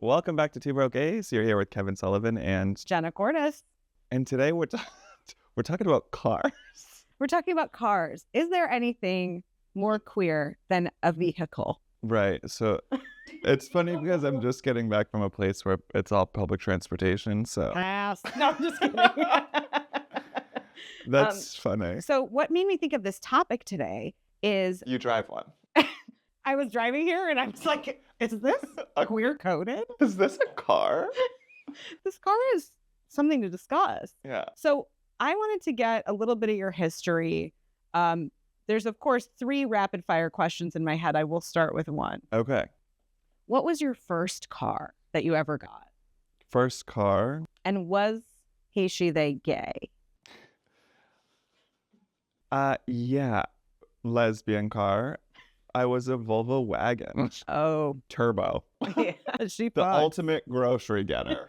Welcome back to Two Brokies. You're here with Kevin Sullivan and Jenna CORTIS. today we're talking about cars. We're talking about cars. Is there anything more queer than a vehicle? Right. So it's funny because I'm just getting back from a place where it's all public transportation. So Pass. No, I'm just kidding. that's funny. So what made me think of this topic today is You drive one. I was driving here and I was like, is this queer coded? Is this a car? This car is something to discuss. Yeah. So I wanted to get a little bit of your history. There's, of course, 3 rapid fire questions in my head. I will start with one. Okay. What was your first car that you ever got? First car. And was he, she, they gay? Yeah. Lesbian car. I was a Volvo wagon. Oh, Turbo. yeah. She The fucks. ultimate grocery getter.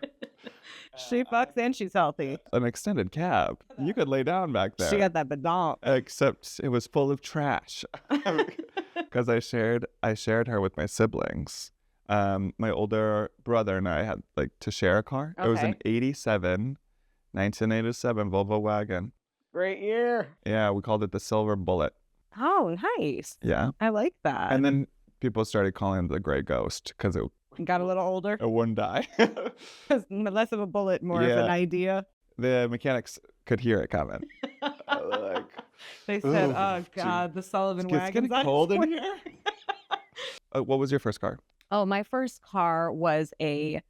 She fucks and she's healthy. An extended cab. You could lay down back there. She got that badonk. Except it was full of trash. Because I shared her with my siblings. My older brother and I had to share a car. It was an 1987 Volvo wagon. Great year. Yeah, we called it the Silver Bullet. Oh, nice. Yeah. I like that. And then people started calling it the Gray Ghost because it Got a little older. wouldn't die. Because less of a bullet, more of an idea. The mechanics could hear it coming. They said, Ooh, oh, God, the Sullivan It's wagon's getting cold in here. What was your first car? Oh, my first car was a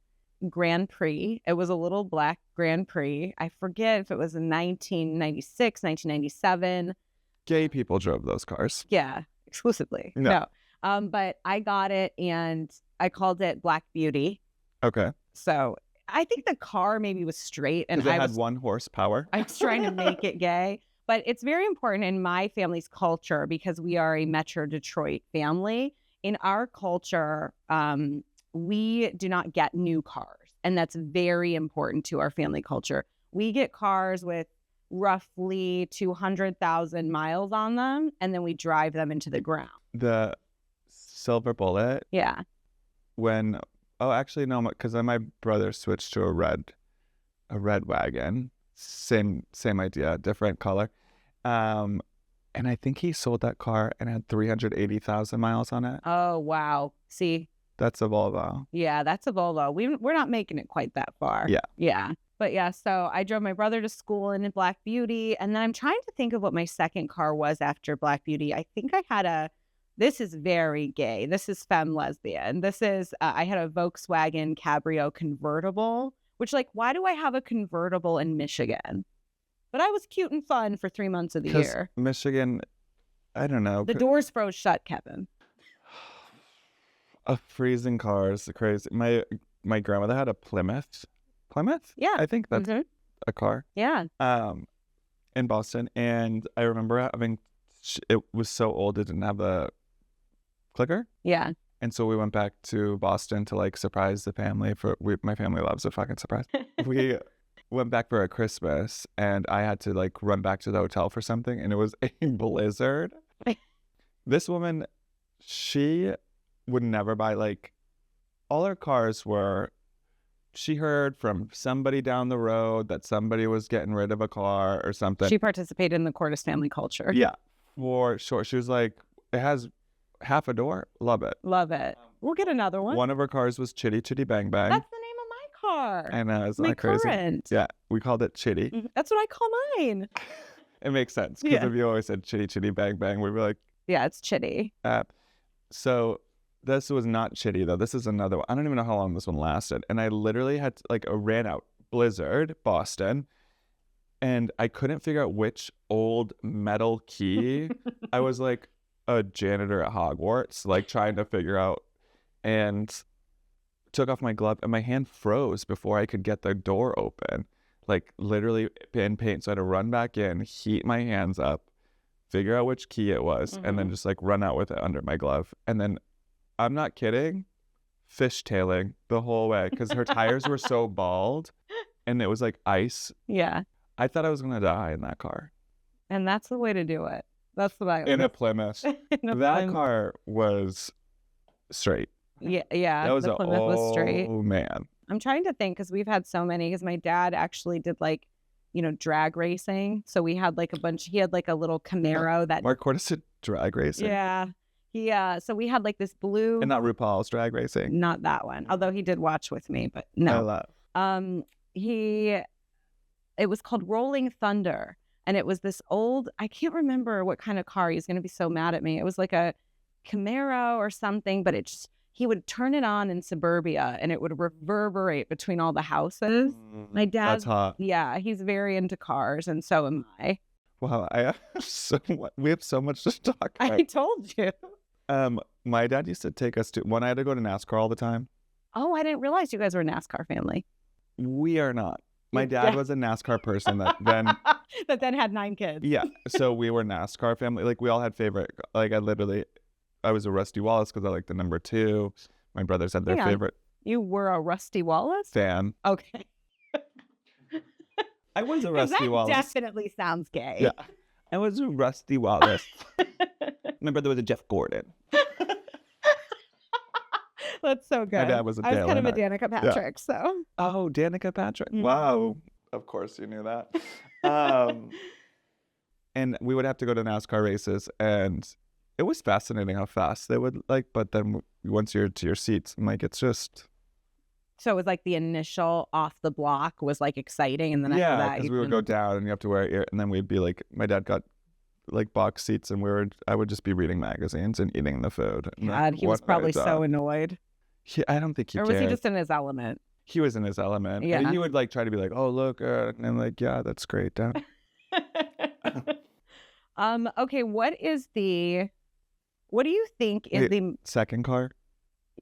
Grand Prix. It was a little black Grand Prix. I forget if it was in 1996, 1997. Gay people drove those cars. Yeah, exclusively. No. But I got it and I called it Black Beauty. Okay. So I think the car maybe was straight and Because it had 1 horsepower. I was trying to make it gay. But it's very important in my family's culture because we are a Metro Detroit family. In our culture, we do not get new cars. And that's very important to our family culture. We get cars with roughly 200,000 miles on them, and then we drive them into the ground. The Silver Bullet, Yeah. actually no, because then my brother switched to a red wagon. Same idea, different color. And I think he sold that car and had 380,000 miles on it. Oh, wow. See? That's a Volvo. Yeah, that's a Volvo. We're not making it quite that far. Yeah. Yeah. But yeah, so I drove my brother to school in a Black Beauty. And then I'm trying to think of what my second car was after Black Beauty. I think I had this is very gay. This is femme lesbian. This is, I had a Volkswagen Cabrio convertible, which why do I have a convertible in Michigan? But I was cute and fun for 3 months of the year. Michigan, I don't know. The doors froze shut, Kevin. A freezing car is crazy. My grandmother had a Plymouth. Plymouth? Yeah. I think that's a car. Yeah. In Boston. And I remember it was so old it didn't have a clicker. Yeah. And so we went back to Boston to surprise the family. My family loves a fucking surprise. We went back for a Christmas and I had to run back to the hotel for something and it was a blizzard. This woman, she would never buy all her cars were, she heard from somebody down the road that somebody was getting rid of a car or something. She participated in the CORTIS family culture. Yeah, for sure. She was like, it has half a door. Love it. Love it. We'll get another one. One of her cars was Chitty Chitty Bang Bang. That's the name of my car. I know, it's my not crazy. current. Yeah, we called it Chitty. That's what I call mine. It makes sense because Yeah. if you always said Chitty Chitty Bang Bang, we'd be like, Yeah, it's Chitty. So this was not Chitty though. This is another one. I don't even know how long this one lasted. And I literally had a ran out blizzard, Boston. And I couldn't figure out which old metal key. I was like a janitor at Hogwarts, trying to figure out, and took off my glove and my hand froze before I could get the door open. Literally in paint. So I had to run back in, heat my hands up, figure out which key it was, and then just run out with it under my glove. And then, I'm not kidding, fishtailing the whole way because her tires were so bald and it was ice. Yeah. I thought I was going to die in that car. And that's the way to do it. That's the way. In a Plymouth. That car was straight. Yeah. That was The Plymouth was straight. Oh man. I'm trying to think because we've had so many. Because my dad actually did like, drag racing. So we had like a bunch. He had like a little Camaro that. Mark Cortis did drag racing. Yeah. So we had like this blue. And not RuPaul's drag racing. Not that one. Although he did watch with me, but no. I love. It was called Rolling Thunder. And it was this old, I can't remember what kind of car. He's going to be so mad at me. It was like a Camaro or something, but he would turn it on in suburbia and it would reverberate between all the houses. My dad, That's hot. Yeah, he's very into cars, and so am I. Wow, we have so much to talk about. I told you. My dad used to take us to, when I had to go to NASCAR all the time. Oh, I didn't realize you guys were a NASCAR family. We are not. My dad was a NASCAR person that then that then had 9 kids. Yeah, so we were NASCAR family. Like we all had favorite. Like I was a Rusty Wallace because I liked the number 2. My brothers had their favorite. You were a Rusty Wallace fan. Okay. I was a Rusty Wallace. That definitely sounds gay. Yeah, I was a Rusty Wallace. My brother was a Jeff Gordon. That's so good. My dad was a I was kind of a Dale Danica Patrick, so. Oh, Danica Patrick. Wow. Of course you knew that. And we would have to go to NASCAR races, and it was fascinating how fast they would but then once you're to your seats, I'm like, it's just. So it was like the initial off the block was like exciting, and then after that, because we would go down and you have to wear ear, and then we'd be like, my dad got like box seats, and I would just be reading magazines and eating the food. God, he was probably so annoyed. I don't think he cared. Or was he just in his element? He was in his element. Yeah. And he would like try to be like, oh, look. And I'm like, yeah, that's great, Dad. Okay, what do you think is the second car?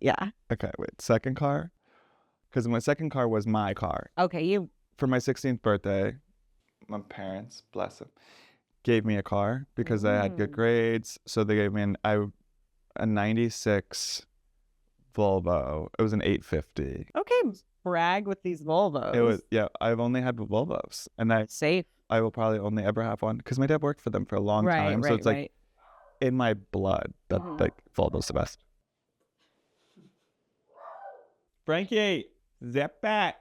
Yeah. Okay, wait, second car? Because my second car was my car. Okay, for my 16th birthday, my parents, bless them, gave me a car because I had good grades. So they gave me a 96 Volvo. It was an 850. Okay, brag with these Volvos. It was, I've only had Volvos, and safe. I will probably only ever have one because my dad worked for them for a long time. So it's like in my blood that like Volvo's the best. Frankie, zip back.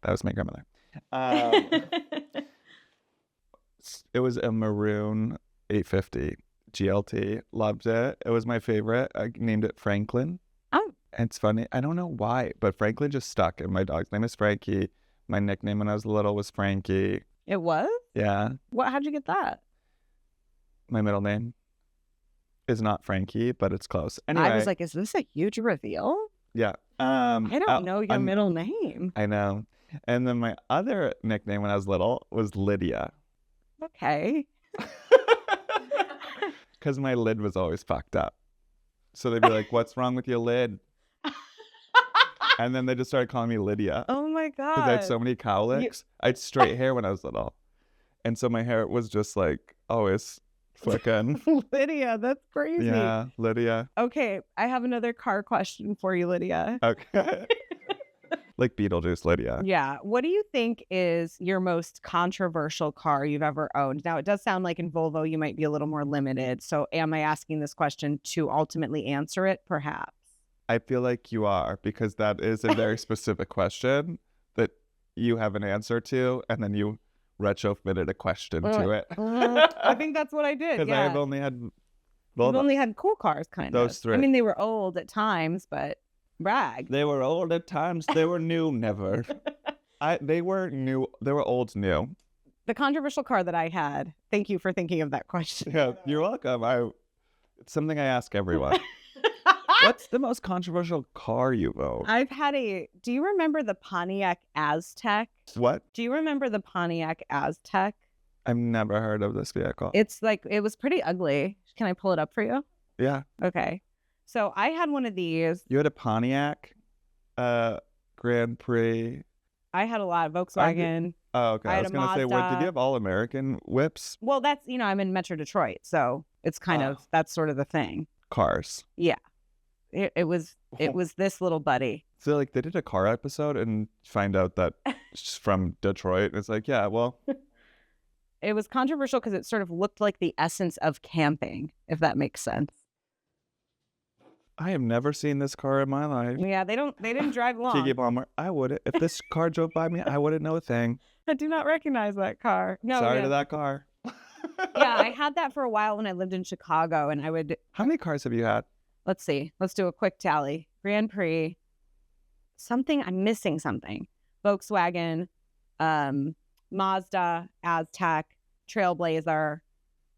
That was my grandmother. It was a maroon 850 GLT. Loved it. It was my favorite. I named it Franklin. Oh. It's funny. I don't know why, but Franklin just stuck. And my dog's name is Frankie. My nickname when I was little was Frankie. It was? Yeah. How'd you get that? My middle name is not Frankie, but it's close. Anyway. I was like, is this a huge reveal? Yeah. I don't know your middle name. I know. And then my other nickname when I was little was Lydia. Okay. Because my lid was always fucked up. So they'd be like, what's wrong with your lid? And then they just started calling me Lydia. Oh my God. Because I had so many cowlicks. I had straight hair when I was little. And so my hair was just like always flicking. Lydia, that's crazy. Yeah, Lydia. Okay, I have another car question for you, Lydia. Okay. Like Beetlejuice, Lydia. Yeah. What do you think is your most controversial car you've ever owned? Now, it does sound like in Volvo you might be a little more limited. So am I asking this question to ultimately answer it? Perhaps. I feel like you are, because that is a very specific question that you have an answer to, and then you retrofitted a question to it. I think that's what I did. Because I've only had Volvo. You've only had cool cars, kind of. Those three. I mean, they were old at times, but brag. They were old at times. They were new, never. They were new. They were old, new. The controversial car that I had. Thank you for thinking of that question. Yeah, you're welcome. It's something I ask everyone. What's the most controversial car you've owned? I've had do you remember the Pontiac Aztec? What? Do you remember the Pontiac Aztec? I've never heard of this vehicle. It's like, it was pretty ugly. Can I pull it up for you? Yeah. Okay. So I had one of these. You had a Pontiac Grand Prix. I had a lot of Volkswagen. Oh, okay. I was going to say, did you have all-American whips? Well, that's, I'm in Metro Detroit, so it's kind of, that's sort of the thing. Cars. Yeah. It was this little buddy. So like they did a car episode and find out that it's from Detroit. It's like, yeah, well. It was controversial because it sort of looked like the essence of camping, if that makes sense. I have never seen this car in my life. Yeah, they didn't drive long. Kiki Palmer, I wouldn't. If this car drove by me, I wouldn't know a thing. I do not recognize that car. No, Sorry yeah. to that car. Yeah, I had that for a while when I lived in Chicago, and I would. How many cars have you had? Let's see. Let's do a quick tally. Grand Prix. I'm missing something. Volkswagen, Mazda, Aztec, Trailblazer.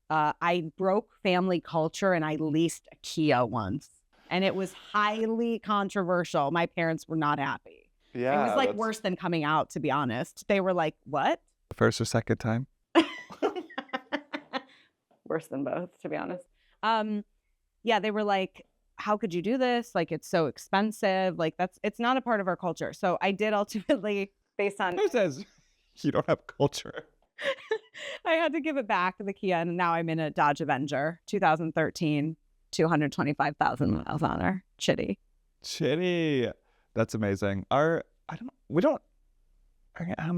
I broke family culture and I leased a Kia once. And it was highly controversial. My parents were not happy. Yeah. It was like worse than coming out, to be honest. They were like, what? First or second time? Worse than both, to be honest. Yeah, they were like, how could you do this? Like, it's so expensive. Like, it's not a part of our culture. So I did ultimately, based on... Who says you don't have culture? I had to give it back, the Kia, and now I'm in a Dodge Avenger, 2013, 225,000 miles on her. Chitty. That's amazing. I'm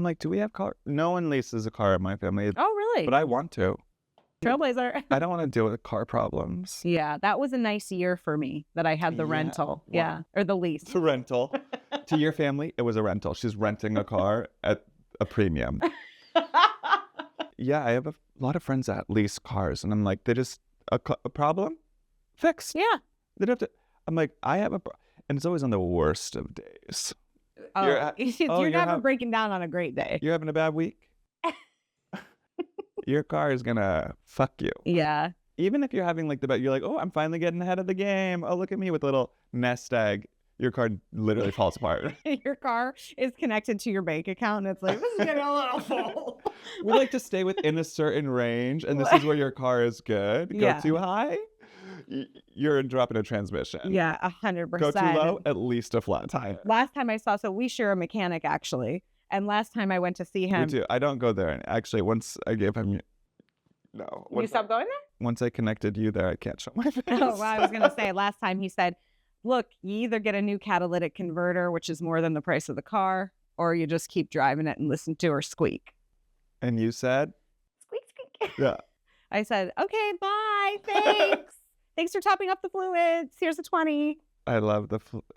like, do we have car? No one leases a car in my family. Oh, really? But I want to. Trailblazer. I don't want to deal with car problems. Yeah, that was a nice year for me that I had the rental. Wow. Yeah, or the lease. The rental. To your family, it was a rental. She's renting a car at a premium. Yeah, I have a lot of friends that lease cars, and I'm like, they just a problem fixed. Yeah. They don't have to. I'm like, I have and it's always on the worst of days. Oh, you're never breaking down on a great day. You're having a bad week. Your car is gonna fuck you. Yeah. Even if you're having like you're like, oh, I'm finally getting ahead of the game. Oh, look at me with a little nest egg. Your car literally falls apart. Your car is connected to your bank account, and it's like, this is getting a little full. We like to stay within a certain range, and this is where your car is good. Go Yeah. too high, you're dropping a transmission. Yeah, 100%. Go too low, at least a flat tire. Last time so we share a mechanic, actually. And last time I went to see him. Me too. I don't go there. And actually, once I gave him, no. You stopped going there? Once I connected you there, I can't show my face. Oh, well, I was going to say, last time he said, look, you either get a new catalytic converter, which is more than the price of the car, or you just keep driving it and listen to her squeak. And you said? Squeak, squeak. Yeah. I said, okay, bye, thanks. Thanks for topping up the fluids. Here's a 20. I love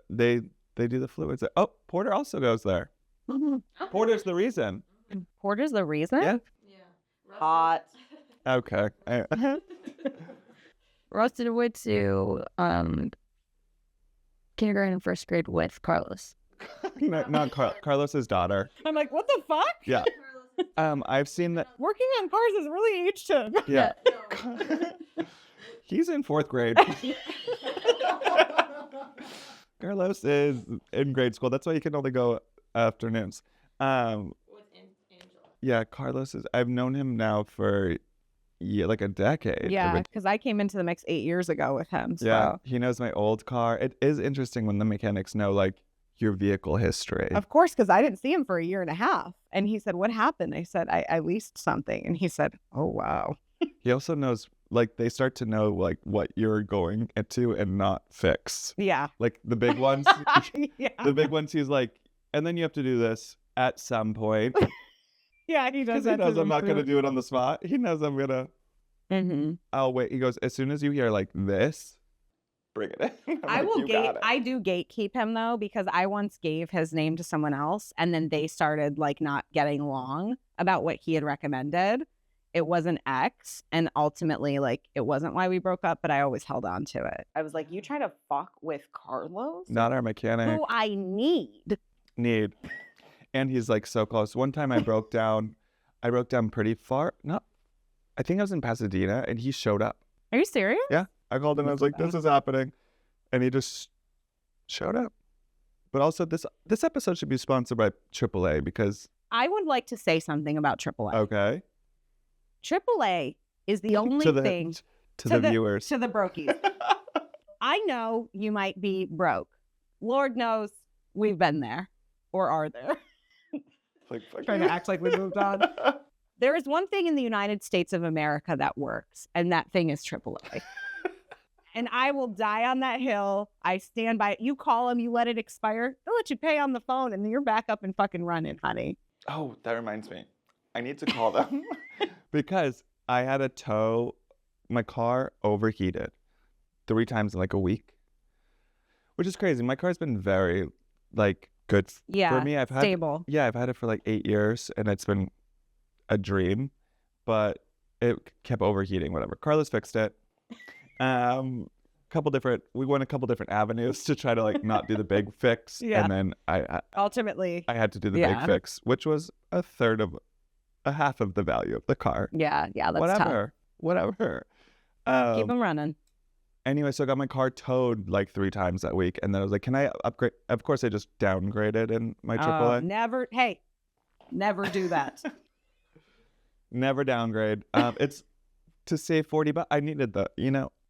they do the fluids. Oh, Porter also goes there. Porter's the reason. Porter's the reason? Yeah. Hot. Okay. Rusted went to kindergarten and first grade with Carlos. Not Carlos's daughter. I'm like, what the fuck? Yeah. I've seen that. Working on cars has really aged him. Yeah. He's in 4th grade. Carlos is in grade school. That's why he can only go afternoons. Yeah, Carlos is. I've known him now for like a decade. Yeah, because I came into the mix 8 years ago with him. So. Yeah, he knows my old car. It is interesting when the mechanics know like your vehicle history. Of course, because I didn't see him for a year and a half. And he said, what happened? I said, I leased something. And he said, oh, wow. He also knows, like, they start to know, like, what you're going into and not fix. Yeah. Like, the big ones. Yeah. The big ones, he's like, and then you have to do this at some point. Yeah, he does Because that. he knows I'm not going to do it on the spot. He knows I'm going to. Mm-hmm. I'll wait. He goes, as soon as you hear, like, this, bring it in. I do gatekeep him, though, because I once gave his name to someone else, and then they started, like, not getting along about what he had recommended. It was an ex, and ultimately, like, it wasn't why we broke up, but I always held on to it. I was like, you try to fuck with Carlos? Not our mechanic. Who I need. And he's, like, so close. One time I broke down pretty far. I think I was in Pasadena, and he showed up. Are you serious? Yeah. I called him. I was like, this is happening. And he just showed up. But also, this episode should be sponsored by AAA because... I would like to say something about AAA. Okay. AAA is the only thing... To the viewers. To the Brokies. I know you might be broke. Lord knows we've been there. Or are there. Trying to act like we moved on. There is one thing in the United States of America that works, and that thing is AAA. And I will die on that hill. I stand by it. You call them, you let it expire. They'll let you pay on the phone, and then you're back up and fucking running, honey. Oh, that reminds me. I need to call them. Because I had my car overheated 3 times in like a week. which is crazy. My car's been very like good Yeah, for me. I've had stable. I've had it for like 8 years, and it's been a dream, but it kept overheating. Whatever. Carlos fixed it. We went a couple different avenues to try to like not do the big fix, Yeah. and then I Ultimately, had to do the big fix, which was a half of the value of the car. yeah, that's tough. Whatever. Keep them running. Anyway, so I got my car towed like 3 times that week, and then I was like, "Can I upgrade?" Of course, I just downgraded in my AAA. Never do that. Never downgrade. It's to save $40. I needed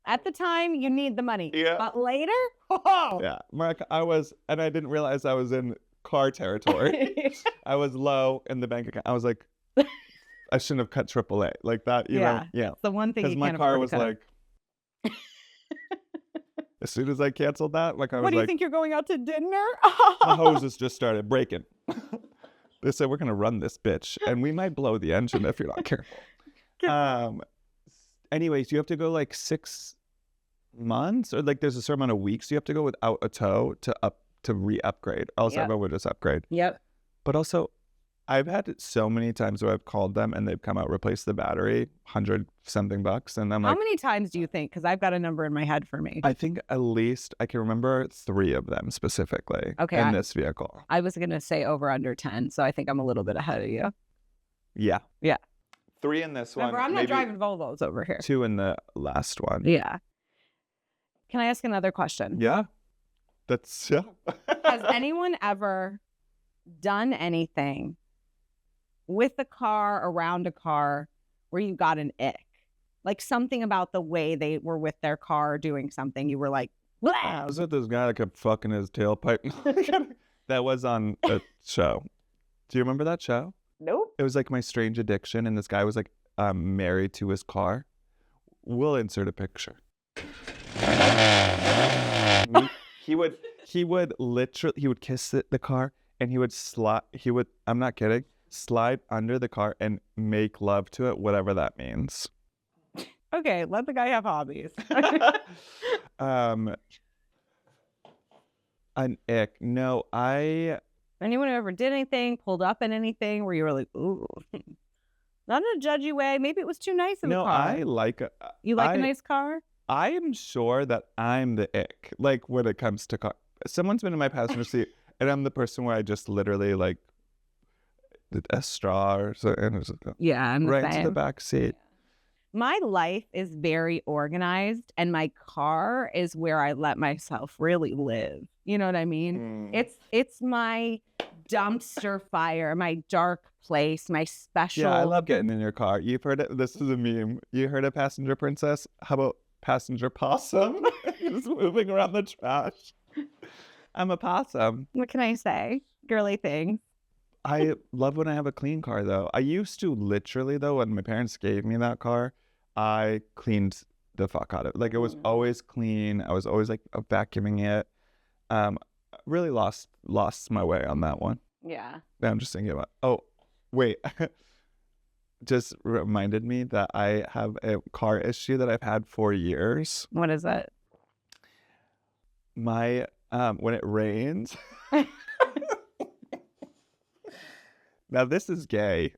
At the time, you need the money. Yeah. But later, oh. Yeah, Mark, and I didn't realize I was in car territory. I was low in the bank account. I was like, I shouldn't have cut AAA like that. Yeah. It's the one thing you Because my can't car afford was to cut. like, as soon as I canceled that, my car What was do you like, think you're going out to dinner? the hoses just started breaking. They said, we're going to run this bitch, and we might blow the engine if you're not careful. Anyways, you have to go like 6 months, or like there's a certain amount of weeks you have to go without a tow to re-upgrade. Else Yep. everyone would just upgrade. Yep. But also, I've had it so many times where I've called them and they've come out, replaced the battery, $100-something, and I'm How like, many times do you think? Because I've got a number in my head for me. I think at least I can remember 3 of them specifically Okay, in this vehicle. I was going to say over under 10, so I think I'm a little bit ahead of you. Yeah. Yeah. 3 in this Remember, one. I'm not maybe driving Volvos over here. 2 in the last one. Yeah. Can I ask another question? Yeah. Yeah. Has anyone ever done anything with a car, around a car, where you got an ick? Like something about the way they were with their car doing something, you were like, blah! I was with this guy that kept fucking his tailpipe. That was on a show. Do you remember that show? Nope. It was like My Strange Addiction, and this guy was like married to his car. We'll insert a picture. He would literally kiss the car, and he would I'm not kidding, slide under the car and make love to it, whatever that means. Okay, let the guy have hobbies. An ick. No, Anyone who ever did anything, pulled up in anything where you were like, ooh, not in a judgy way. Maybe it was too nice of a no, car. I like You like a nice car? I am sure that I'm the ick, like when it comes to car. Someone's been in my passenger seat, and I'm the person where I just literally like did a straw or something, and just go Yeah, I'm the right same. into the back seat. My life is very organized, and my car is where I let myself really live. You know what I mean? It's my dumpster fire, my dark place, my special. Yeah, I love getting in your car. You've heard it. This is a meme. You heard of passenger princess? How about passenger possum? Just moving around the trash. I'm a possum. What can I say? Girly thing. I love when I have a clean car, though. I used to literally, though, when my parents gave me that car, I cleaned the fuck out of it. Like, it was always clean. I was always like vacuuming it. Really lost my way on that one. Yeah. Now I'm just thinking about. Oh, wait. Just reminded me that I have a car issue that I've had for years. What is it? My when it rains. Now this is gay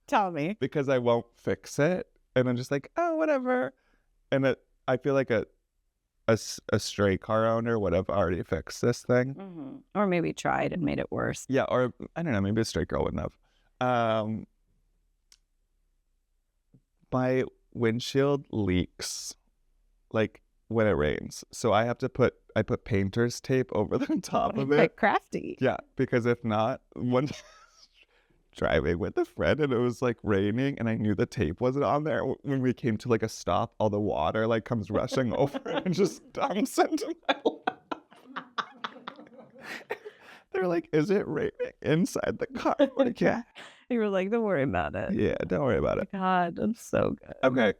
Tell me. because I won't fix it, and I'm just like, oh, whatever. And I feel like a stray car owner would have already fixed this thing. Mm-hmm. Or maybe tried and made it worse. Yeah, or I don't know, maybe a straight girl wouldn't have. My windshield leaks like when it rains, so I put painter's tape over the top of it. Like crafty. Yeah, because if not, one driving with a friend and it was like raining and I knew the tape wasn't on there. When we came to like a stop, all the water like comes rushing over and just dumps into my lap. They're like, is it raining inside the car? Like, yeah. You were like, don't worry about it. Yeah, don't worry about it. God, that's so good. Okay.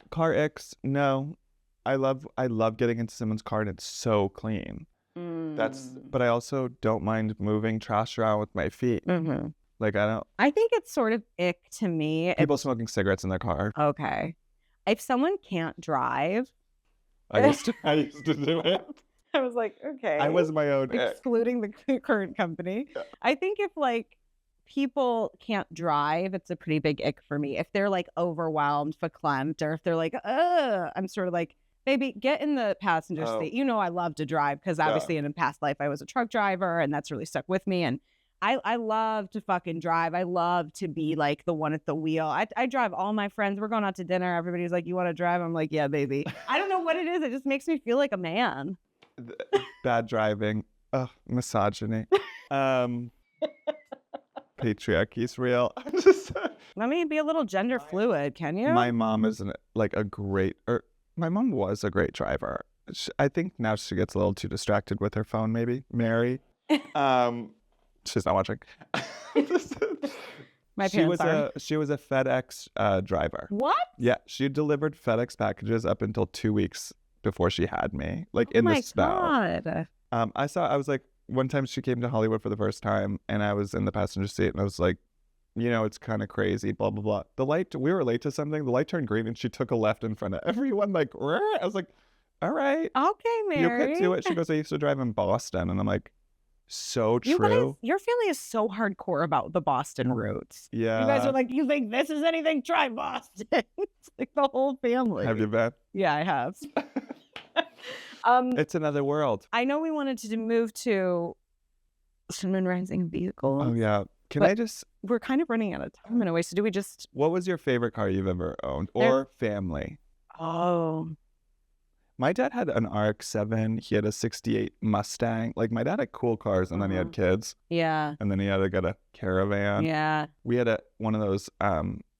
Car X, no. I love getting into someone's car and it's so clean. But I also don't mind moving trash around with my feet. Mm-hmm. Like, I think it's sort of ick to me. People smoking cigarettes in their car. Okay. If someone can't drive. I used to do it. I was like, okay. I was my own excluding the current company. Yeah. I think if like people can't drive, it's a pretty big ick for me. If they're like overwhelmed, verklempt, or if they're like, I'm sort of like, baby, get in the passenger Oh. seat. You know, I love to drive because Yeah. obviously in a past life I was a truck driver, and that's really stuck with me. And I love to fucking drive. I love to be like the one at the wheel. I drive all my friends. We're going out to dinner. Everybody's like, you want to drive? I'm like, yeah, baby. I don't know what it is. It just makes me feel like a man. Bad driving. Ugh, misogyny. Patriarchy's real. Let me be a little gender fluid, can you? My mom is my mom was a great driver. I think now she gets a little too distracted with her phone, maybe. Mary. She's not watching. My parents are. She was a FedEx driver. What? Yeah, she delivered FedEx packages up until 2 weeks before she had me, like in the snow. God. I was like, one time she came to Hollywood for the first time, and I was in the passenger seat, and I was like, you know, it's kind of crazy, blah, blah, blah. We were late to something. The light turned green, and she took a left in front of everyone, like, "Rrr." I was like, all right. Okay, Mary. You could do it. She goes, I used to drive in Boston, and I'm like, so You guys, true. your family is so hardcore about the Boston roots. Yeah. You guys are like, you think this is anything? Try Boston. It's like the whole family. Have you been? Yeah, I have. It's another world. I know we wanted to move to Cinnamon Rising vehicles. Oh, yeah. Can But- I just, We're kind of running out of time in a way. So do we just? what was your favorite car you've ever owned or family? Oh, My dad had an RX-7. He had a 68 Mustang. Like, my dad had cool cars, and then he had kids, yeah, and then he had to get a Caravan. yeah. We had one of those,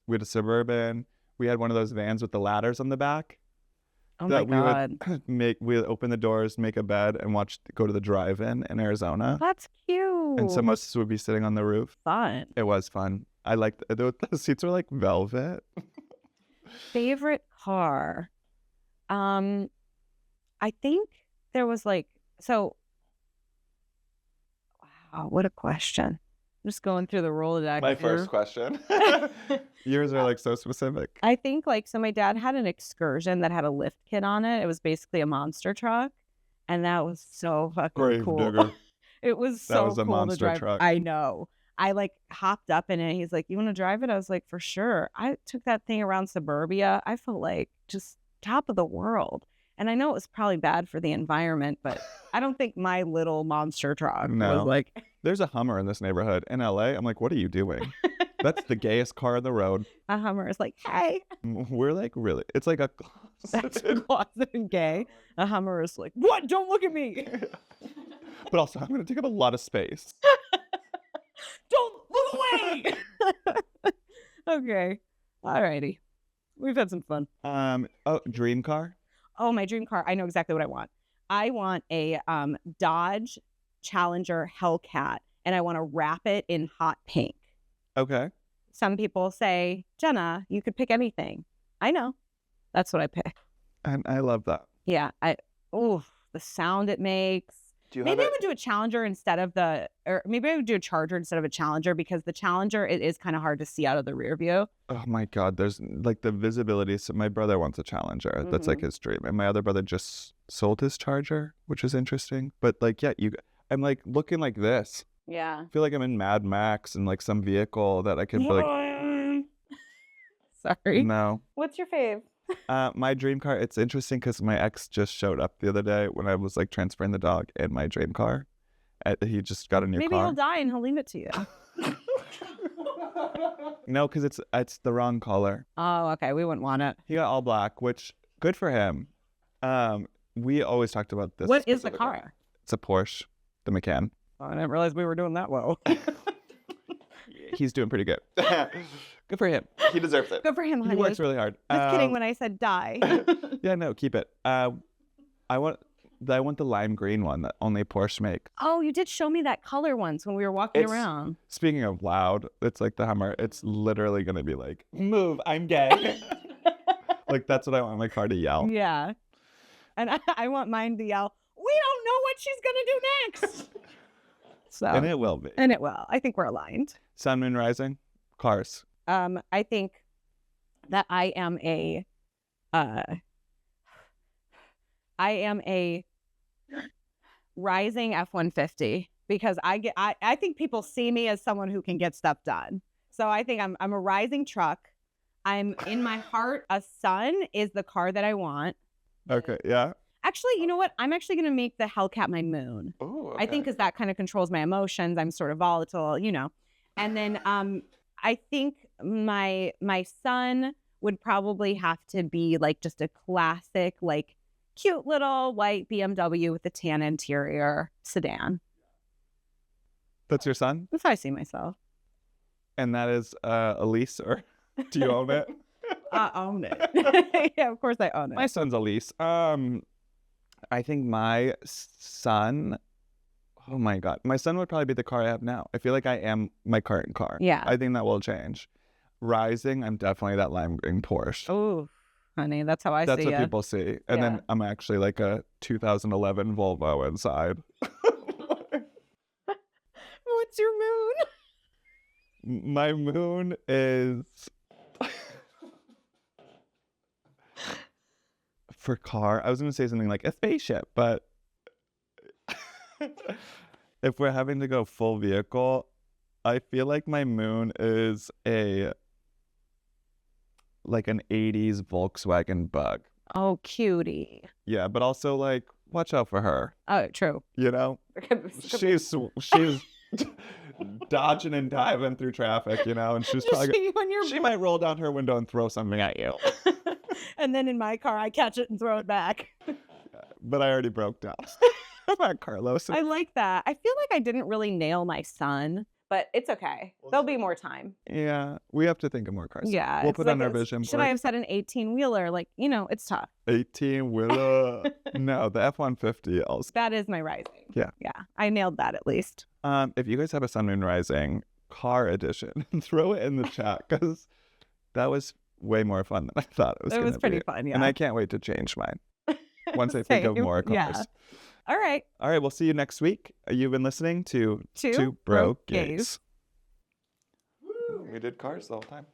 we had a Suburban. We had one of those vans with the ladders on the back. Oh that my God, we'd open the doors, make a bed, and go to the drive-in in Arizona. that's cute. And some of us would be sitting on the roof. Fun. It was fun. I liked the seats were like velvet. Favorite car. I think there was like, so, wow, what a question. I'm just going through the Rolodex. My here. first question. Yours are like so specific. I think like, so my dad had an Excursion that had a lift kit on it. It was basically a monster truck. And that was so fucking cool. Gravedigger. It was That so was a cool to monster drive. truck. I know. I like hopped up in it. He's like, you want to drive it? I was like, for sure. I took that thing around suburbia. I felt like just top of the world. And I know it was probably bad for the environment, but I don't think my little monster truck No. was like, There's a Hummer in this neighborhood in LA. I'm like, what are you doing? That's the gayest car on the road. a Hummer is like, hey, We're like, really? It's like a that's closet and gay. A Hummer is like, what? Don't look at me. But also, I'm going to take up a lot of space. Don't look away. Okay. Alrighty. We've had some fun. Dream car? Oh, my dream car. I know exactly what I want. I want a Dodge Challenger Hellcat, and I want to wrap it in hot pink. Okay. Some people say, Jenna, you could pick anything. I know. That's what I pick. And I love that. Yeah. The sound it makes. Do you Maybe I would do a Challenger instead of maybe I would do a Charger instead of a Challenger, because the Challenger, it is kind of hard to see out of the rear view. Oh my God, there's like the visibility. So my brother wants a Challenger. That's like his dream. And my other brother just sold his Charger, which is interesting. But like, yeah, I'm like looking like this. Yeah. I feel like I'm in Mad Max and like some vehicle that I could be like, Sorry. no. What's your fave? My dream car, it's interesting because my ex just showed up the other day when I was like transferring the dog in my dream car. He just got a new Maybe car. he'll die and he'll leave it to you. No, because it's the wrong color. Oh, okay. We wouldn't want it. He got all black, which good for him. We always talked about this. What is the specific car? It's a Porsche, the Macan. Oh, I didn't realize we were doing that well. He's doing pretty good. Good for him. He deserves it. Good for him, He honey. works really hard. Just kidding when I said die. Yeah, no, keep it. I want the lime green one that only Porsche make. Oh, you did show me that color once when we were walking around. Speaking of loud, it's like the Hummer. It's literally gonna be like, move, I'm gay. Like that's what I want my car to yell. Yeah. And I want mine to yell, we don't know what she's going to do next. So, And it will be. and it will. I think we're aligned. Sun, moon, rising, cars. I think that I am a rising F-150 because I think people see me as someone who can get stuff done. So I think I'm a rising truck. I'm in my heart, a Sun is the car that I want. Okay, yeah. Actually, you know what? I'm actually going to make the Hellcat my moon. Oh, I think because that kind of controls my emotions. I'm sort of volatile, you know. And then I think my Sun would probably have to be like just a classic, like cute little white BMW with a tan interior sedan. That's your son? That's how I see myself. And that is a lease, or do you own it? I own it. Yeah, of course I own it. My son's a lease. I think my son, oh my God, my son would probably be the car I have now. I feel like I am my current car. Yeah. I think that will change. Rising, I'm definitely that lime green Porsche. Oh, honey, that's how I That's see what it. people see. And then I'm actually like a 2011 Volvo inside. What's your moon? My moon is... For car, I was going to say something like a spaceship, but if we're having to go full vehicle, I feel like my moon is like an 80s Volkswagen Bug. Oh, cutie. Yeah, but also like watch out for her. Oh, true. You know, she's dodging and diving through traffic, you know, and she's probably she might roll down her window and throw something at you. And then in my car, I catch it and throw it back. But I already broke down. Come on, Carlos. I like that. I feel like I didn't really nail my son, but it's okay. There'll be more time. Yeah, we have to think of more cars. Yeah. We'll it's put like on our vision Should board. I have said an 18-wheeler? Like, you know, it's tough. 18-wheeler. No, the F-150 also. That is my rising. Yeah. Yeah. I nailed that at least. If you guys have a Sun Moon Rising car edition, throw it in the chat, because that was way more fun than I thought it was going to be. It was pretty fun, yeah. And I can't wait to change mine once I think of Same. more cars. Yeah. All right. All right, we'll see you next week. You've been listening to Two Brokies. Brokies. We did cars the whole time.